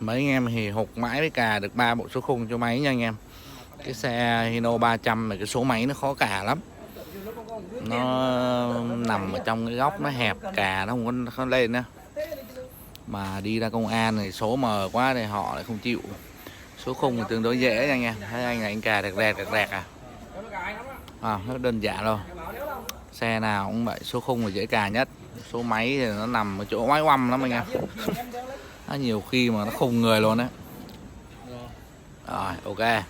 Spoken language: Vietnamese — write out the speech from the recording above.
Mấy anh em thì hụt mãi mới cà được 3 bộ số khung cho máy nha anh em. Cái xe Hino 300 này cái số máy nó khó cà lắm. Nó nằm ở trong cái góc nó hẹp, cà nó không có lên nữa. Mà đi ra công an này số mờ quá thì họ lại không chịu. Số khung thì tương đối dễ nha anh em. Thấy anh này anh cà rẹt rẹt à. Rất đơn giản luôn. Xe nào cũng vậy, số khung là dễ cà nhất. Số máy thì nó nằm ở chỗ máy oăm lắm anh em. Nhiều khi mà nó khùng người luôn đấy. Rồi, ok.